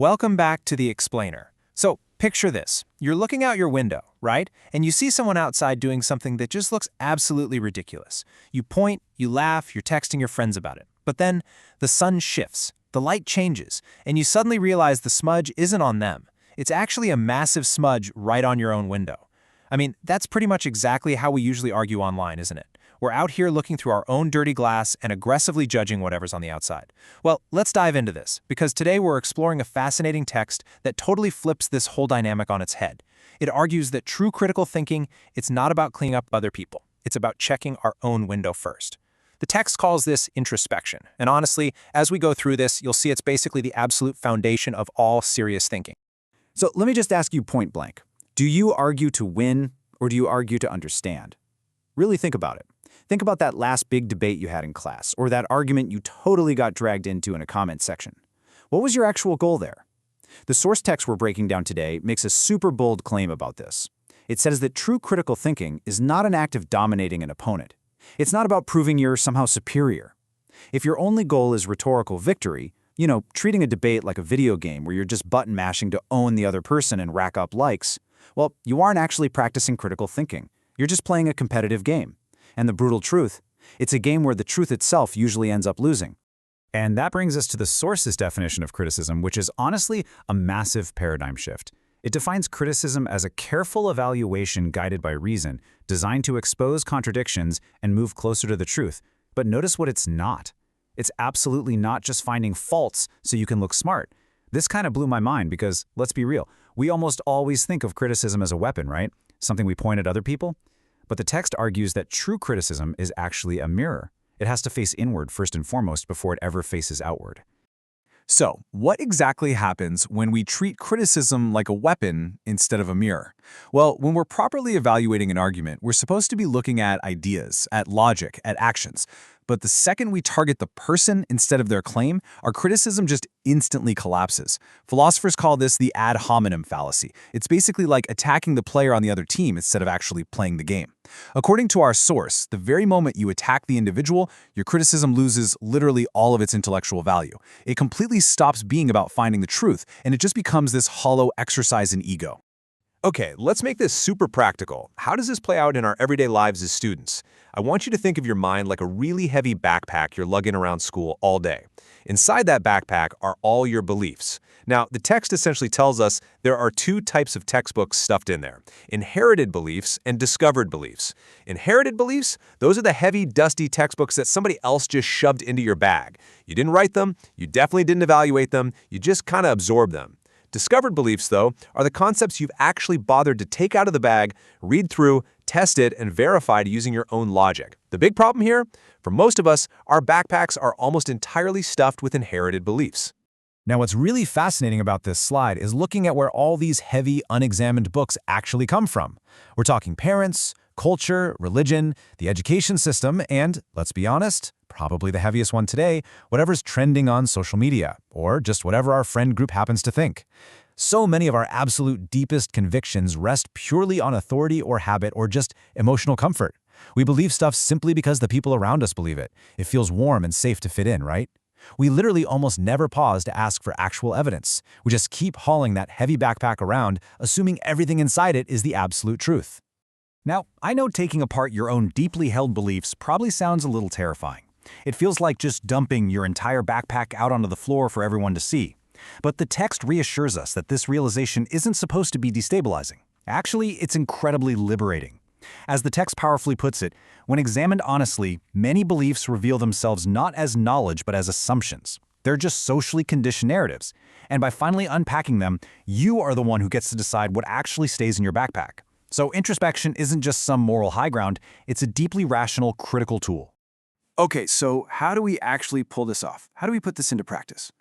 Welcome back to The Explainer. So, picture this. You're looking out your window, right? And you see someone outside doing something that just looks absolutely ridiculous. You point, you laugh, you're texting your friends about it. But then, the sun shifts, the light changes, and you suddenly realize the smudge isn't on them. It's actually a massive smudge right on your own window. I mean, that's pretty much exactly how we usually argue online, isn't it? We're out here looking through our own dirty glass and aggressively judging whatever's on the outside. Well, let's dive into this, because today we're exploring a fascinating text that totally flips this whole dynamic on its head. It argues that true critical thinking, it's not about cleaning up other people. It's about checking our own window first. The text calls this introspection, and honestly, as we go through this, you'll see it's basically the absolute foundation of all serious thinking. So let me just ask you point blank. Do you argue to win, or do you argue to understand? Really think about it. Think about that last big debate you had in class, or that argument you totally got dragged into in a comment section. What was your actual goal there? The source text we're breaking down today makes a super bold claim about this. It says that true critical thinking is not an act of dominating an opponent. It's not about proving you're somehow superior. If your only goal is rhetorical victory, treating a debate like a video game where you're just button mashing to own the other person and rack up likes, well, you aren't actually practicing critical thinking. You're just playing a competitive game. And the brutal truth, it's a game where the truth itself usually ends up losing. And that brings us to the source's definition of criticism, which is honestly a massive paradigm shift. It defines criticism as a careful evaluation guided by reason, designed to expose contradictions and move closer to the truth. But notice what it's not. It's absolutely not just finding faults so you can look smart. This kind of blew my mind because, let's be real, we almost always think of criticism as a weapon, right? Something we point at other people. But the text argues that true criticism is actually a mirror. It has to face inward first and foremost before it ever faces outward. So, what exactly happens when we treat criticism like a weapon instead of a mirror? Well, when we're properly evaluating an argument, we're supposed to be looking at ideas, at logic, at actions. But the second we target the person instead of their claim, our criticism just instantly collapses. Philosophers call this the ad hominem fallacy. It's basically like attacking the player on the other team instead of actually playing the game. According to our source, the very moment you attack the individual, your criticism loses literally all of its intellectual value. It completely stops being about finding the truth, and it just becomes this hollow exercise in ego. Okay, let's make this super practical. How does this play out in our everyday lives as students? I want you to think of your mind like a really heavy backpack you're lugging around school all day. Inside that backpack are all your beliefs. Now, the text essentially tells us there are two types of textbooks stuffed in there: inherited beliefs and discovered beliefs. Inherited beliefs, those are the heavy, dusty textbooks that somebody else just shoved into your bag. You didn't write them, you definitely didn't evaluate them, you just kind of absorbed them. Discovered beliefs, though, are the concepts you've actually bothered to take out of the bag, read through, test it, and verified using your own logic. The big problem here? For most of us, our backpacks are almost entirely stuffed with inherited beliefs. Now, what's really fascinating about this slide is looking at where all these heavy, unexamined books actually come from. We're talking parents, culture, religion, the education system, and, let's be honest, probably the heaviest one today, whatever's trending on social media, or just whatever our friend group happens to think. So many of our absolute deepest convictions rest purely on authority or habit or just emotional comfort. We believe stuff simply because the people around us believe it. It feels warm and safe to fit in, right? We literally almost never pause to ask for actual evidence. We just keep hauling that heavy backpack around, assuming everything inside it is the absolute truth. Now, I know taking apart your own deeply held beliefs probably sounds a little terrifying. It feels like just dumping your entire backpack out onto the floor for everyone to see. But the text reassures us that this realization isn't supposed to be destabilizing. Actually, it's incredibly liberating. As the text powerfully puts it, when examined honestly, many beliefs reveal themselves not as knowledge but as assumptions. They're just socially conditioned narratives. And by finally unpacking them, you are the one who gets to decide what actually stays in your backpack. So introspection isn't just some moral high ground, it's a deeply rational, critical tool. Okay, so how do we actually pull this off? How do we put this into practice?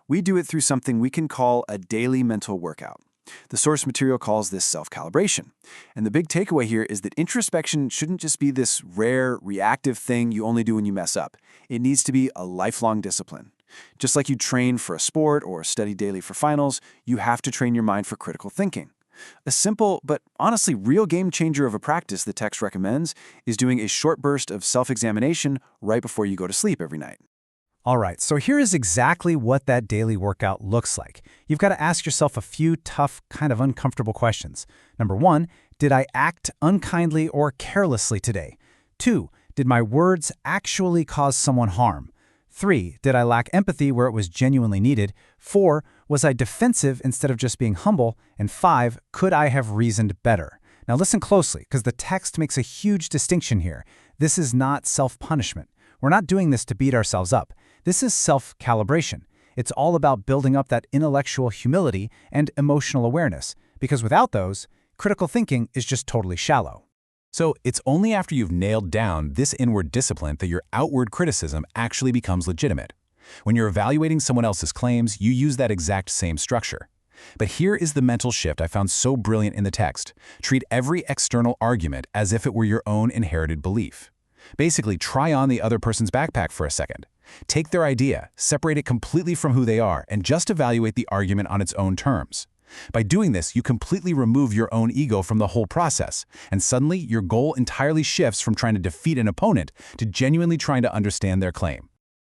We do it through something we can call a daily mental workout. The source material calls this self-calibration. And the big takeaway here is that introspection shouldn't just be this rare, reactive thing you only do when you mess up. It needs to be a lifelong discipline. Just like you train for a sport or study daily for finals, you have to train your mind for critical thinking. A simple, but honestly real game changer of a practice the text recommends is doing a short burst of self-examination right before you go to sleep every night. All right, so here is exactly what that daily workout looks like. You've got to ask yourself a few tough, kind of uncomfortable questions. Number 1, did I act unkindly or carelessly today? 2, did my words actually cause someone harm? 3, did I lack empathy where it was genuinely needed? 4, was I defensive instead of just being humble? And 5, could I have reasoned better? Now listen closely, because the text makes a huge distinction here. This is not self-punishment. We're not doing this to beat ourselves up. This is self-calibration. It's all about building up that intellectual humility and emotional awareness, because without those, critical thinking is just totally shallow. So it's only after you've nailed down this inward discipline that your outward criticism actually becomes legitimate. When you're evaluating someone else's claims, you use that exact same structure. But here is the mental shift I found so brilliant in the text. Treat every external argument as if it were your own inherited belief. Basically, try on the other person's backpack for a second. Take their idea, separate it completely from who they are, and just evaluate the argument on its own terms. By doing this, you completely remove your own ego from the whole process, and suddenly your goal entirely shifts from trying to defeat an opponent to genuinely trying to understand their claim.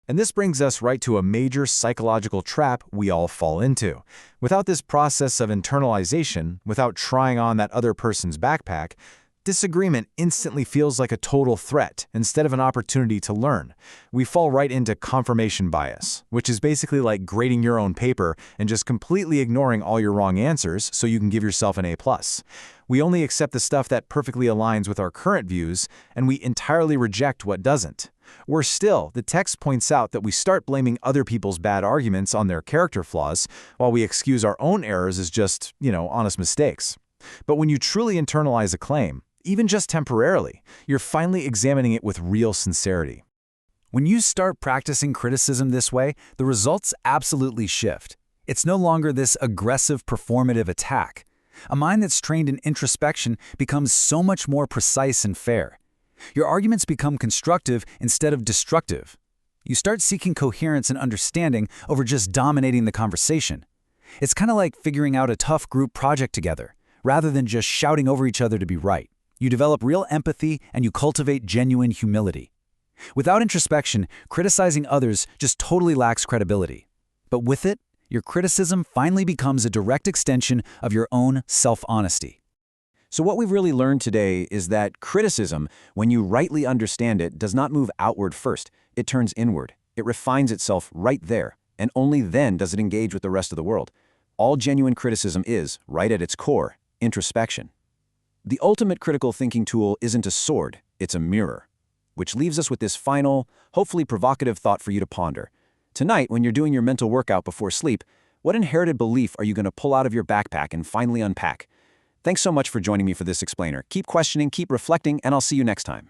And this brings us right to a major psychological trap we all fall into. Without this process of internalization, without trying on that other person's backpack, disagreement instantly feels like a total threat instead of an opportunity to learn. We fall right into confirmation bias, which is basically like grading your own paper and just completely ignoring all your wrong answers so you can give yourself an A+. We only accept the stuff that perfectly aligns with our current views, and we entirely reject what doesn't. Worse still, the text points out that we start blaming other people's bad arguments on their character flaws, while we excuse our own errors as just, honest mistakes. But when you truly internalize a claim, even just temporarily, you're finally examining it with real sincerity. When you start practicing criticism this way, the results absolutely shift. It's no longer this aggressive performative attack. A mind that's trained in introspection becomes so much more precise and fair. Your arguments become constructive instead of destructive. You start seeking coherence and understanding over just dominating the conversation. It's kind of like figuring out a tough group project together, rather than just shouting over each other to be right. You develop real empathy and you cultivate genuine humility. Without introspection, criticizing others just totally lacks credibility. But with it, your criticism finally becomes a direct extension of your own self-honesty. So what we've really learned today is that criticism, when you rightly understand it, does not move outward first. It turns inward. It refines itself right there, and only then does it engage with the rest of the world. All genuine criticism is, right at its core, introspection. The ultimate critical thinking tool isn't a sword, it's a mirror. Which leaves us with this final, hopefully provocative thought for you to ponder. Tonight, when you're doing your mental workout before sleep, what inherited belief are you going to pull out of your backpack and finally unpack? Thanks so much for joining me for this explainer. Keep questioning, keep reflecting, and I'll see you next time.